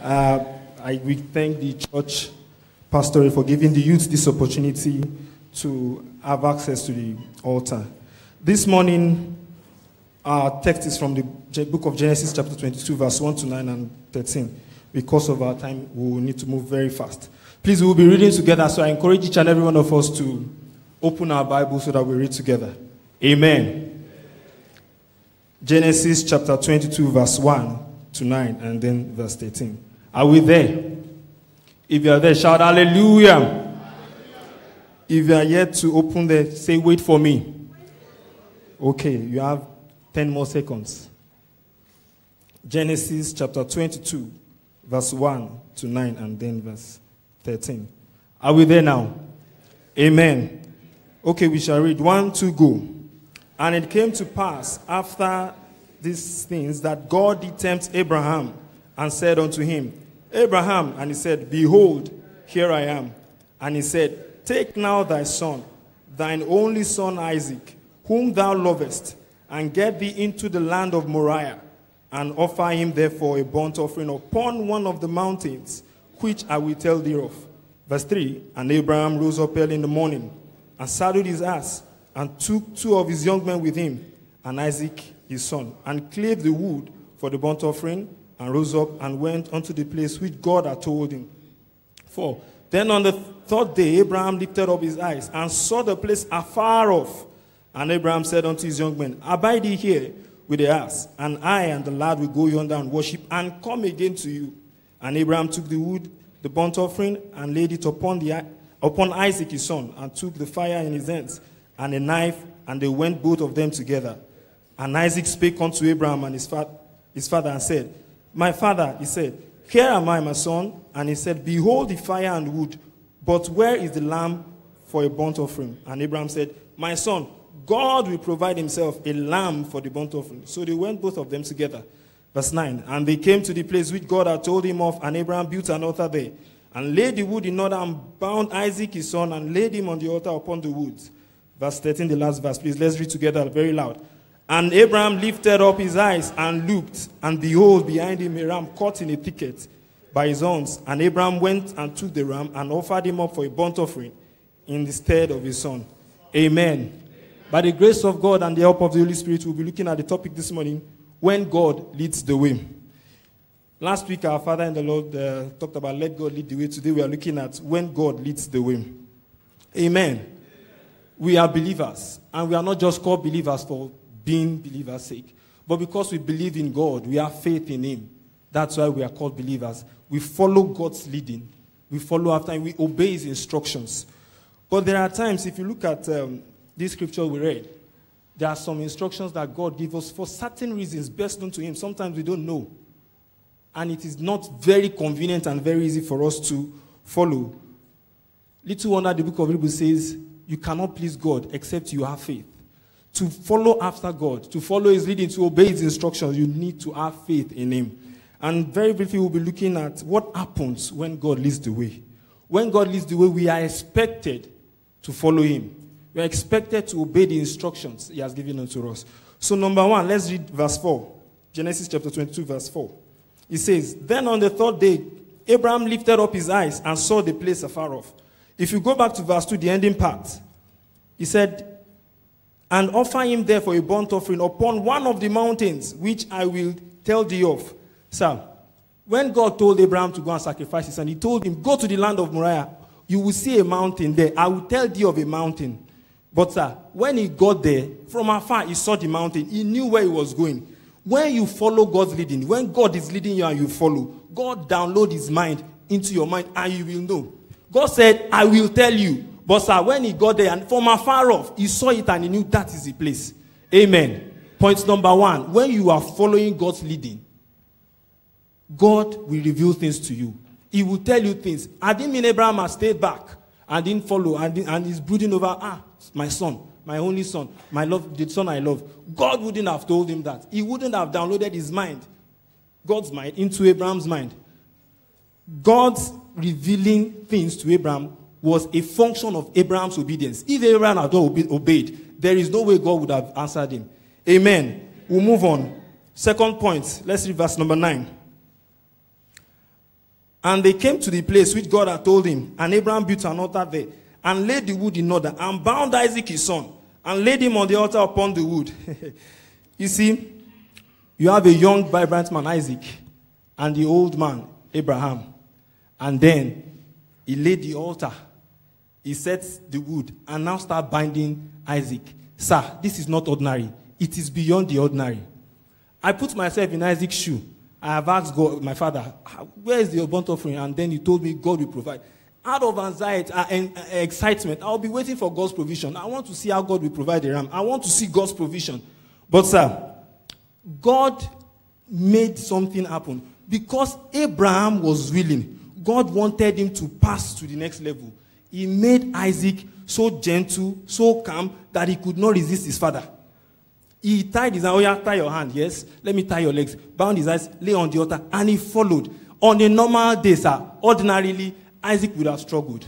We thank the church pastor for giving the youth this opportunity to have access to the altar. This morning, our text is from the book of Genesis, chapter 22, verse 1 to 9 and 13. Because of our time, we will need to move very fast. Please, we will be reading together, so I encourage each and every one of us to open our Bible so that we read together. Amen. Genesis chapter 22, verse 1 to 9, and then verse 13. Are we there? If you are there, shout hallelujah. If you are yet to open there, say wait for me. Okay, you have 10 more seconds. Genesis chapter 22, verse 1 to 9, and then verse 13. Are we there now? Amen. Okay, we shall read. 1, 2, go. And it came to pass after these things that God did tempt Abraham and said unto him, Abraham, and he said, Behold, here I am. And he said, Take now thy son, thine only son Isaac, whom thou lovest, and get thee into the land of Moriah, and offer him therefore a burnt offering upon one of the mountains, which I will tell thee of. Verse 3, And Abraham rose up early in the morning, and saddled his ass, and took 2 of his young men with him, and Isaac his son, and clave the wood for the burnt offering, and rose up and went unto the place which God had told him. 4, Then on the 3rd day Abraham lifted up his eyes, and saw the place afar off. And Abraham said unto his young men, Abide ye here with the ass, and I and the lad will go yonder and worship, and come again to you. And Abraham took the wood, the burnt offering, and laid it upon Isaac his son, and took the fire in his hands, and a knife, and they went both of them together. And Isaac spake unto Abraham and his father, and said, My father, he said, Here am I, my son. And he said, Behold the fire and wood, but where is the lamb for a burnt offering? And Abraham said, My son, God will provide himself a lamb for the burnt offering. So they went both of them together. Verse 9, And they came to the place which God had told him of, and Abraham built an altar there, and laid the wood in order, and bound Isaac his son, and laid him on the altar upon the wood. Verse 13, the last verse, please, let's read together very loud. And Abraham lifted up his eyes and looked, and behold, behind him a ram caught in a thicket by his horns. And Abraham went and took the ram, and offered him up for a burnt offering in the stead of his son. Amen. By the grace of God and the help of the Holy Spirit, we'll be looking at the topic this morning, when God leads the way. Last week, our Father in the Lord talked about let God lead the way. Today, we are looking at when God leads the way. Amen. We are believers, and we are not just called believers for being believers' sake, but because we believe in God, we have faith in Him. That's why we are called believers. We follow God's leading. We follow after Him. We obey His instructions. But there are times, if you look at this scripture we read, there are some instructions that God gives us for certain reasons best known to Him. Sometimes we don't know. And it is not very convenient and very easy for us to follow. Little wonder the book of Hebrews says, you cannot please God except you have faith. To follow after God, to follow His leading, to obey His instructions, you need to have faith in Him. And very briefly, we'll be looking at what happens when God leads the way. When God leads the way, we are expected to follow Him. We are expected to obey the instructions He has given unto us. So number 1, let's read verse 4. Genesis chapter 22, verse 4. It says, Then on the 3rd day, Abraham lifted up his eyes and saw the place afar off. If you go back to verse 2, the ending part, he said, And offer him therefore a burnt offering upon one of the mountains, which I will tell thee of. Sir, when God told Abraham to go and sacrifice his son, He told him, Go to the land of Moriah. You will see a mountain there. I will tell thee of a mountain. But sir, when he got there, from afar, he saw the mountain. He knew where he was going. When you follow God's leading, when God is leading you and you follow, God downloads His mind into your mind and you will know. God said, I will tell you. But sir, when he got there and from afar off, he saw it and he knew that is the place. Amen. Point number 1, when you are following God's leading, God will reveal things to you. He will tell you things. I didn't mean Abraham has stayed back and didn't follow and he's brooding over, my son, my only son, my love, the son I love. God wouldn't have told him that. He wouldn't have downloaded his mind, God's mind, into Abraham's mind. God's revealing things to Abraham was a function of Abraham's obedience. If Abraham had not obeyed, there is no way God would have answered him. Amen. We'll move on. Second point. Let's read verse number 9. And they came to the place which God had told him. And Abraham built an altar there, and laid the wood in order, and bound Isaac his son, and laid him on the altar upon the wood. You see, you have a young, vibrant man, Isaac, and the old man, Abraham. And then he laid the altar. He set the wood, and now start binding Isaac. Sir, this is not ordinary. It is beyond the ordinary. I put myself in Isaac's shoe. I have asked God, my father, where is the burnt offering? And then he told me God will provide. Out of anxiety and excitement, I'll be waiting for God's provision. I want to see how God will provide the ram. I want to see God's provision. But sir, God made something happen. Because Abraham was willing, God wanted him to pass to the next level. He made Isaac so gentle, so calm, that he could not resist his father. He tied his hand. Oh yeah, tie your hand. Yes. Let me tie your legs. Bound his eyes, lay on the altar, and he followed. On a normal day, sir, ordinarily, Isaac would have struggled.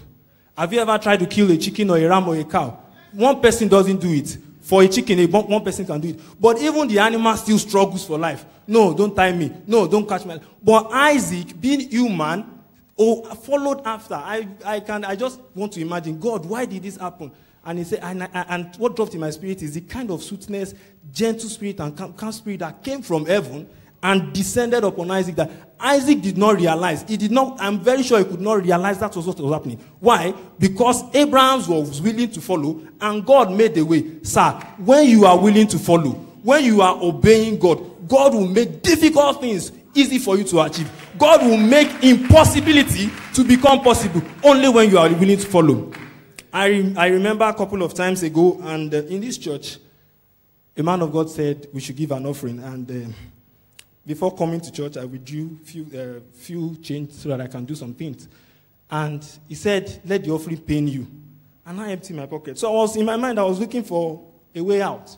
Have you ever tried to kill a chicken or a ram or a cow? One person doesn't do it. For a chicken, one person can do it. But even the animal still struggles for life. No, don't tie me. No, don't catch me. But Isaac, being human, followed after. I just want to imagine, God, why did this happen? And he said, and what dropped in my spirit is the kind of sweetness, gentle spirit, and calm spirit that came from heaven and descended upon Isaac, that Isaac did not realize. He did not, I'm very sure he could not realize that was what was happening. Why? Because Abraham was willing to follow, and God made the way. Sir, when you are willing to follow, when you are obeying God, God will make difficult things easy for you to achieve. God will make impossibility to become possible only when you are willing to follow. I remember a couple of times ago, and in this church, a man of God said we should give an offering. And before coming to church, I withdrew few change so that I can do some things. And he said, let the offering pain you. And I emptied my pocket. So I was, in my mind, I was looking for a way out.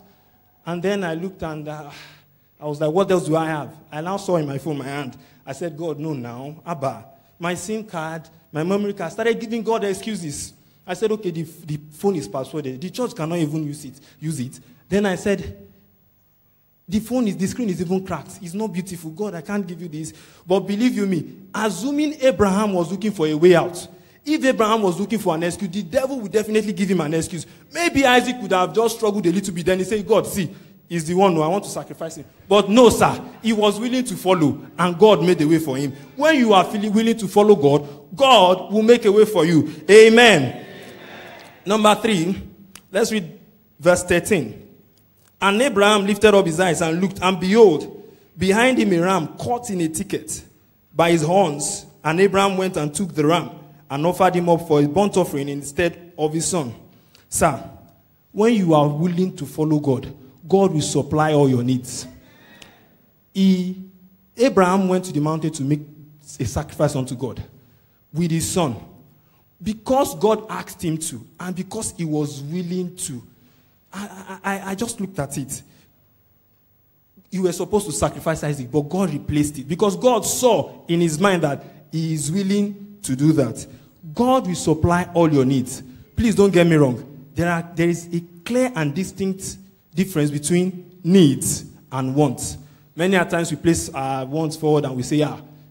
And then I looked, and I was like, what else do I have? I now saw in my phone, my hand. I said, God, no now. Abba, my SIM card, my memory card. I started giving God excuses. I said, okay, the phone is passworded. The church cannot even use it. Then I said, the screen is even cracked. It's not beautiful. God, I can't give you this. But believe you me, assuming Abraham was looking for a way out, if Abraham was looking for an excuse, the devil would definitely give him an excuse. Maybe Isaac would have just struggled a little bit. Then he said, God, see, he's the one who I want to sacrifice him. But no, sir, he was willing to follow, and God made a way for him. When you are feeling willing to follow God, God will make a way for you. Amen. Number 3, let's read verse 13. And Abraham lifted up his eyes and looked, and behold, behind him a ram caught in a thicket by his horns. And Abraham went and took the ram and offered him up for a burnt offering instead of his son. Sir, when you are willing to follow God, God will supply all your needs. Abraham went to the mountain to make a sacrifice unto God with his son. Because God asked him to, and because he was willing to, I just looked at it. You were supposed to sacrifice Isaac, but God replaced it. Because God saw in his mind that he is willing to do that. God will supply all your needs. Please don't get me wrong. There is a clear and distinct difference between needs and wants. Many a times we place our wants forward and we say,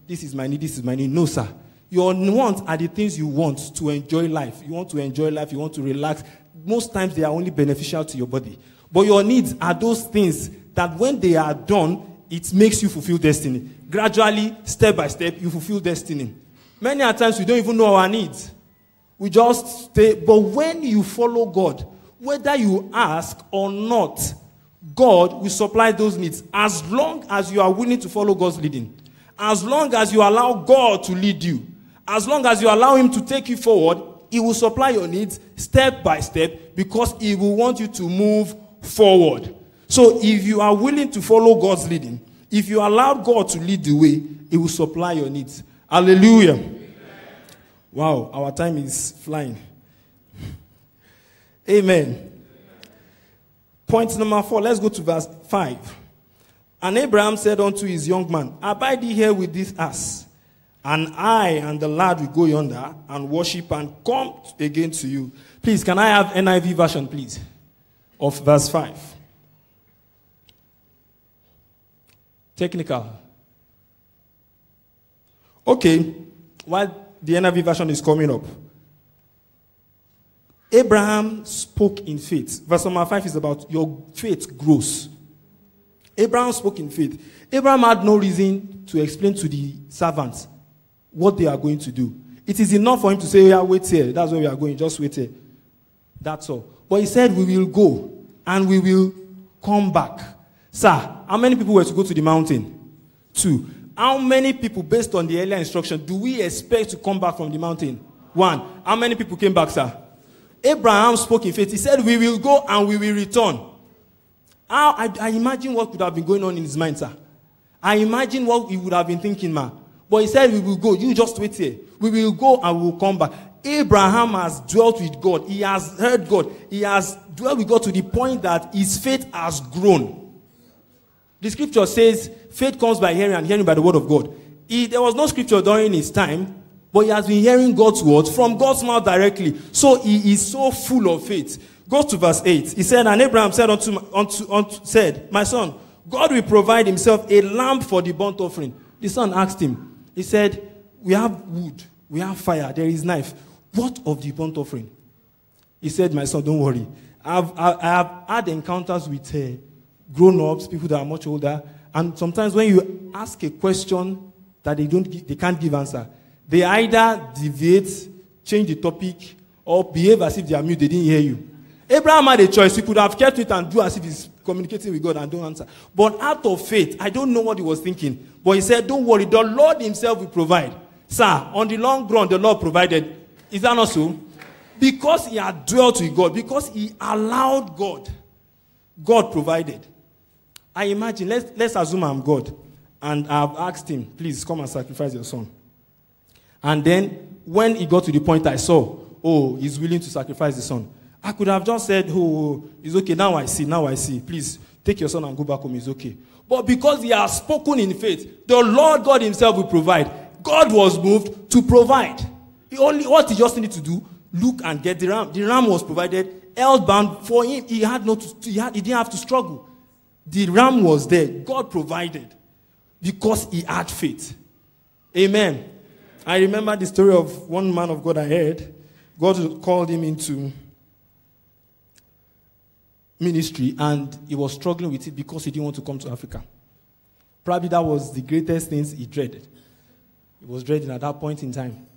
this is my need, this is my need. No, sir. Your wants are the things you want to enjoy life. You want to enjoy life. You want to relax. Most times they are only beneficial to your body. But your needs are those things that when they are done, it makes you fulfill destiny. Gradually, step by step, you fulfill destiny. Many a times we don't even know our needs. We just stay. But when you follow God, whether you ask or not, God will supply those needs as long as you are willing to follow God's leading. As long as you allow God to lead you. As long as you allow him to take you forward, he will supply your needs step by step because he will want you to move forward. So if you are willing to follow God's leading, if you allow God to lead the way, he will supply your needs. Hallelujah. Amen. Wow, our time is flying. Amen. Point number 4, let's go to verse 5. And Abraham said unto his young man, abide ye here with this ass, and I and the lad will go yonder and worship and come again to you. Please, can I have NIV version, please, of verse 5? Technical. Okay. while the NIV version is coming up. Abraham spoke in faith. Verse number 5 is about your faith grows. Abraham spoke in faith. Abraham had no reason to explain to the servants what they are going to do. It is enough for him to say, yeah, wait here. That's where we are going. Just wait here. That's all. But he said, we will go and we will come back. Sir, how many people were to go to the mountain? 2. How many people, based on the earlier instruction, do we expect to come back from the mountain? 1. How many people came back, sir? Abraham spoke in faith. He said, we will go and we will return. I imagine what could have been going on in his mind, sir. I imagine what he would have been thinking, man. But he said, we will go. You just wait here. We will go and we will come back. Abraham has dwelt with God. He has heard God. He has dwelt with God to the point that his faith has grown. The scripture says, faith comes by hearing and hearing by the word of God. There was no scripture during his time, but he has been hearing God's word from God's mouth directly. So he is so full of faith. Go to verse 8. He said, and Abraham said said, my son, God will provide himself a lamb for the burnt offering. The son asked him. He said, we have wood, we have fire, there is knife. What of the burnt offering? He said, my son, don't worry. I have had encounters with grown-ups, people that are much older, and sometimes when you ask a question that they can't give answer, they either deviate, change the topic, or behave as if they are mute, they didn't hear you. Abraham had a choice. He could have kept it and do as if he's communicating with God and don't answer. But out of faith, I don't know what he was thinking. But he said, don't worry, the Lord himself will provide. Sir, on the long run, the Lord provided. Is that not so? Because he had dwelt with God, because he allowed God, God provided. I imagine, let's assume I'm God, and I've asked him, please come and sacrifice your son. And then, when he got to the point I saw, oh, he's willing to sacrifice the son, I could have just said, oh, it's okay, now I see. Please, take your son and go back home, it's okay. But because he has spoken in faith, the Lord God himself will provide. God was moved to provide. What he just needed to do, look and get the ram. The ram was provided, held bound for him. He didn't have to struggle. The ram was there. God provided because he had faith. Amen. I remember the story of one man of God I heard. God called him into ministry and he was struggling with it because he didn't want to come to Africa. Probably that was the greatest things he dreaded. He was dreading at that point in time.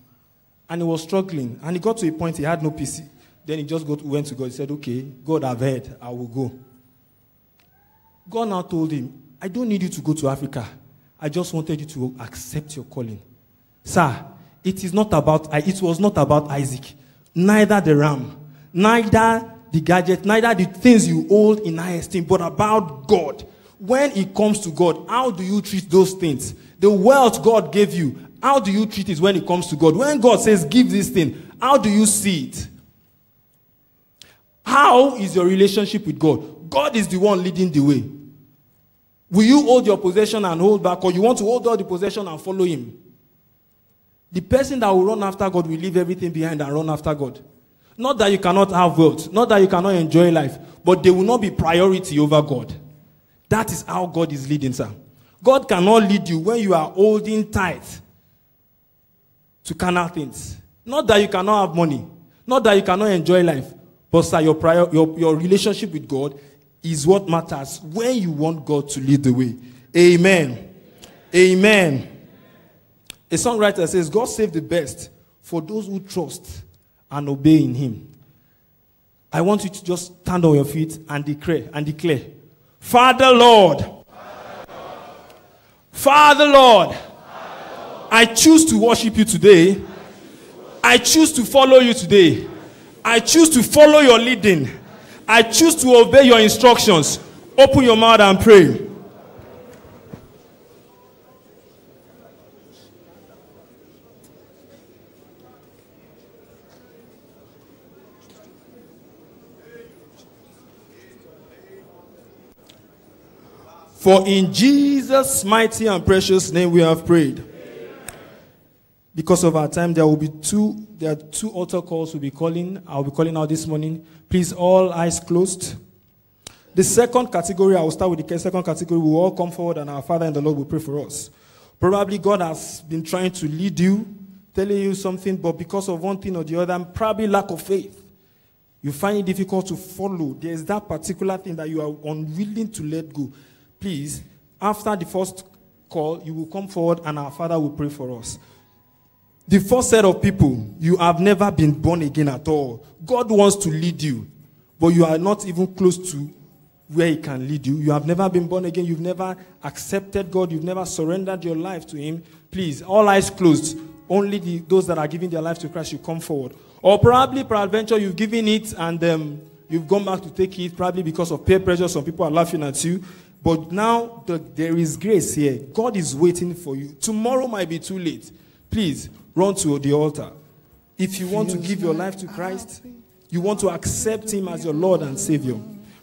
And he was struggling. And he got to a point he had no peace. Then he just went to God. He said, okay, God, I've heard. I will go. God now told him, I don't need you to go to Africa. I just wanted you to accept your calling. Sir, it was not about Isaac. Neither the ram, neither the gadget, neither the things you hold in high esteem, but about God. When it comes to God, how do you treat those things? The wealth God gave you, how do you treat it when it comes to God? When God says, give this thing, how do you see it? How is your relationship with God? God is the one leading the way. Will you hold your possession and hold back, or you want to hold all the possession and follow him? The person that will run after God will leave everything behind and run after God. Not that you cannot have wealth, not that you cannot enjoy life, but they will not be priority over God. That is how God is leading, sir. God cannot lead you when you are holding tight to carnal things. Not that you cannot have money, not that you cannot enjoy life, but sir, your relationship with God is what matters when you want God to lead the way. Amen. Amen. A songwriter says, God save the best for those who trust and obey in him. I want you to just stand on your feet and declare, Father Lord, Father Lord, I choose to worship you today. I choose to follow you today. I choose to follow your leading. I choose to obey your instructions. Open your mouth and pray. For in Jesus' mighty and precious name we have prayed. Because of our time, there are two altar calls we'll be calling. I'll be calling out this morning. Please, all eyes closed. The second category, I will start with the second category. We will all come forward and our Father and the Lord will pray for us. Probably God has been trying to lead you telling you something, but because of one thing or the other, probably lack of faith, you find it difficult to follow. There's that particular thing that you are unwilling to let go. Please, after the first call, you will come forward and our Father will pray for us. The first set of people, you have never been born again at all. God wants to lead you, but you are not even close to where He can lead you. You have never been born again. You've never accepted God. You've never surrendered your life to Him. Please, all eyes closed. Only those that are giving their life to Christ should come forward. Or probably, peradventure, you've given it and you've gone back to take it, probably because of peer pressure. Some people are laughing at you. But now there is grace here. God is waiting for you. Tomorrow might be too late. Please, run to the altar. If you want to give your life to Christ, you want to accept Him as your Lord and Savior.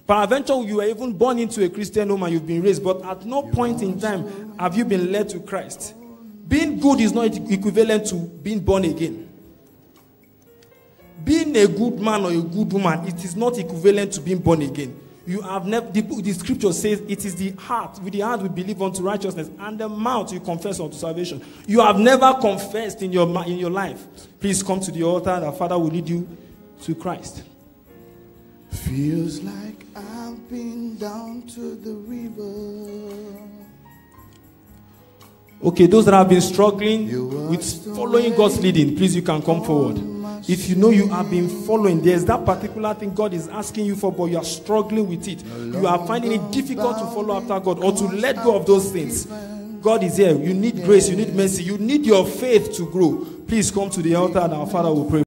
Peradventure, you were even born into a Christian home and you've been raised, but at no point in time have you been led to Christ. Being good is not equivalent to being born again. Being a good man or a good woman, it is not equivalent to being born again. You have never. The scripture says it is the heart. With the heart we believe unto righteousness, and the mouth you confess unto salvation. You have never confessed in your life. Please come to the altar. And our Father will lead you to Christ. Feels like I've been down to the river. Okay, those that have been struggling with following God's leading, please, you can come forward. If you know you have been following, there's that particular thing God is asking you for, but you are struggling with it. You are finding it difficult to follow after God or to let go of those things. God is here. You need grace, you need mercy, you need your faith to grow. Please come to the altar and our Father will pray.